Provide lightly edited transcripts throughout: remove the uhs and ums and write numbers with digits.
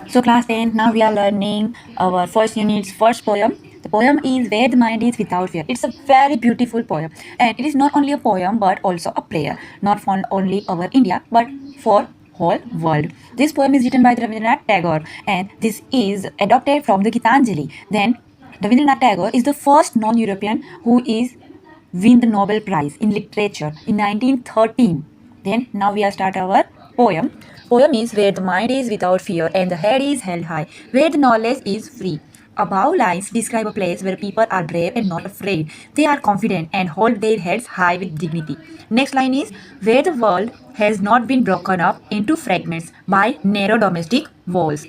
So class 10, now we are learning our first unit's first poem. The poem is Where the Mind is Without Fear. It's a very beautiful poem, and it is not only a poem but also a prayer, not for only our India but for whole world. This poem is written by Rabindranath Tagore, and this is adopted from the Gitanjali. Then Rabindranath Tagore is the first non-European who is win the Nobel Prize in Literature in 1913. Then now we are start our poem. Poem is where the mind is without fear and the head is held high, where the knowledge is free. Above lines describe a place where people are brave and not afraid. They are confident and hold their heads high with dignity. Next line is where the world has not been broken up into fragments by narrow domestic walls.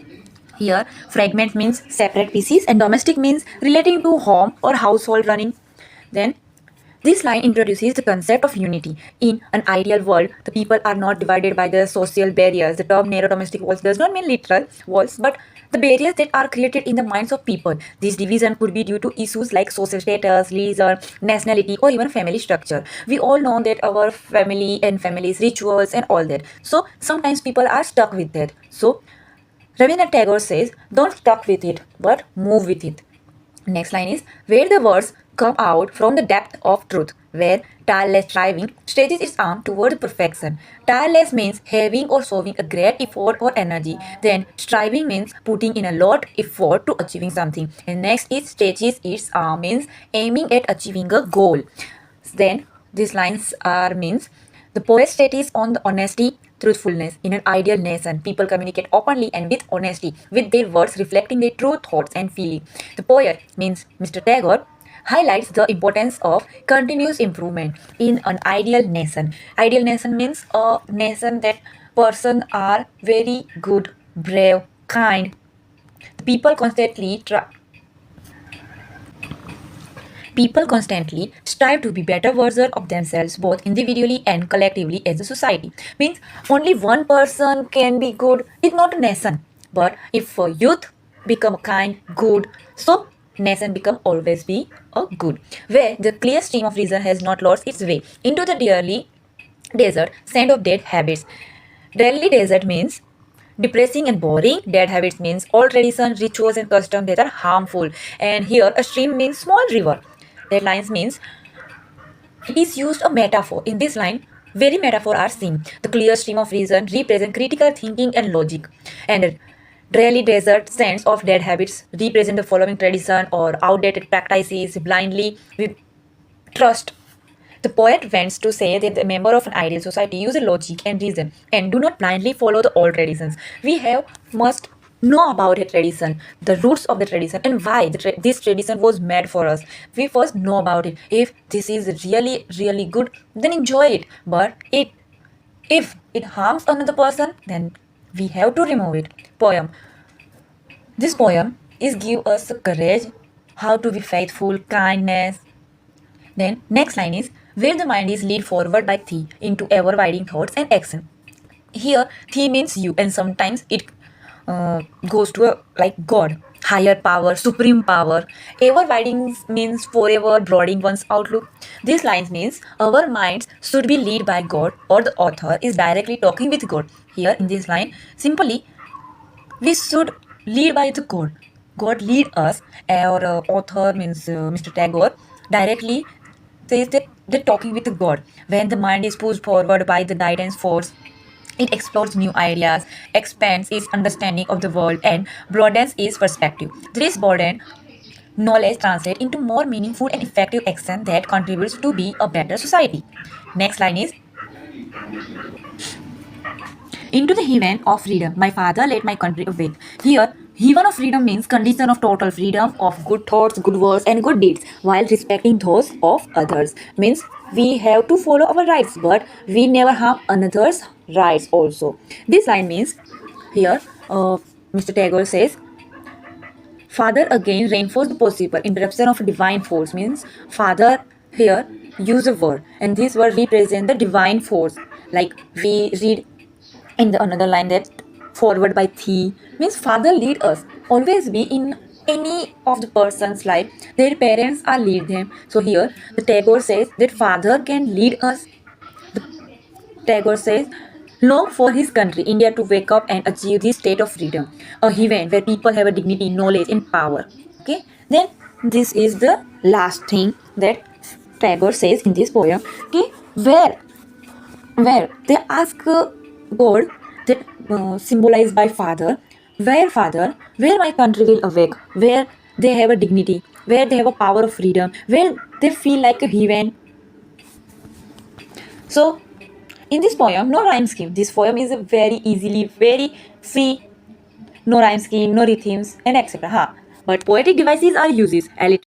Here, fragment means separate pieces and domestic means relating to home or household running. Then this line introduces the concept of unity. In an ideal world, the people are not divided by the social barriers. The term narrow domestic walls does not mean literal walls, but the barriers that are created in the minds of people. This division could be due to issues like social status, religion, nationality, or even family structure. We all know that our family and families, rituals, and all that. So sometimes people are stuck with that. So Rabindranath Tagore says, don't stuck with it, but move with it. Next line is where the words come out from the depth of truth, where tireless striving stretches its arm toward perfection. Tireless means having or showing a great effort or energy. Then striving means putting in a lot effort to achieving something. And next is stretches its arm means aiming at achieving a goal. Then these lines are means the poet states on the honesty, truthfulness. In an ideal nation, people communicate openly and with honesty, with their words reflecting their true thoughts and feelings. The poet, means Mr. Tagore, highlights the importance of continuous improvement in an ideal nation. Ideal nation means a nation that person are very good, brave, kind. People constantly try People constantly strive to be better versions of themselves, both individually and collectively as a society. Means only one person can be good. It's not a nation. But if youth become kind, good, so nation become always be a good. Where the clear stream of reason has not lost its way into the dearly desert, sand of dead habits. Dreary desert means depressing and boring. Dead habits means all traditions, rituals, and customs that are harmful. And here, a stream means small river. That lines means it is used a metaphor. In this line, very metaphor are seen. The clear stream of reason represent critical thinking and logic. And dreary desert sense of dead habits represent the following tradition or outdated practices blindly with trust. The poet wants to say that the member of an ideal society use logic and reason and do not blindly follow the old traditions. We have must know about a tradition, the roots of the tradition, and why this tradition was made for us. We first know about it. If this is really good, then enjoy it. But if it harms another person, then we have to remove it. Poem. This poem is give us courage, how to be faithful, kindness, then next line is where the mind is lead forward by thee into ever-widening thoughts and action. Here, thee means you, and sometimes it goes to a like God, higher power, supreme power. Ever-widening means forever broadening one's outlook. These lines means our minds should be led by God, or the author is directly talking with God. Here in this line, simply we should lead by the God. God lead us. Our author means Mr. Tagore directly says that they're talking with the God. When the mind is pushed forward by the guidance force, it explores new ideas, expands its understanding of the world, and broadens its perspective. This broadened knowledge translates into more meaningful and effective action that contributes to be a better society. Next line is into the heaven of freedom, my father led my country awake. Here, heaven of freedom means condition of total freedom of good thoughts, good words, and good deeds, while respecting those of others. Means we have to follow our rights, but we never harm another's rights also. This line means here, Mr. Tagore says, Father again reinforced the possible interruption of divine force. Means Father here use a word, and this word represent the divine force. Like we read in the another line that forward by thee means father lead us. Always be in any of the person's life, their parents are lead them. So here the Tagore says that father can lead us. The Tagore says long for his country, India, to wake up and achieve this state of freedom, a heaven where people have a dignity, knowledge, and power. Okay, then this is the last thing that Tagore says in this poem. Okay, where they ask God that symbolized by Father, where my country will awake, where they have a dignity, where they have a power of freedom, where they feel like a heaven. So, in this poem, no rhyme scheme. This poem is a very easily, very free, no rhyme scheme, no rhythms, and etc. But poetic devices are uses.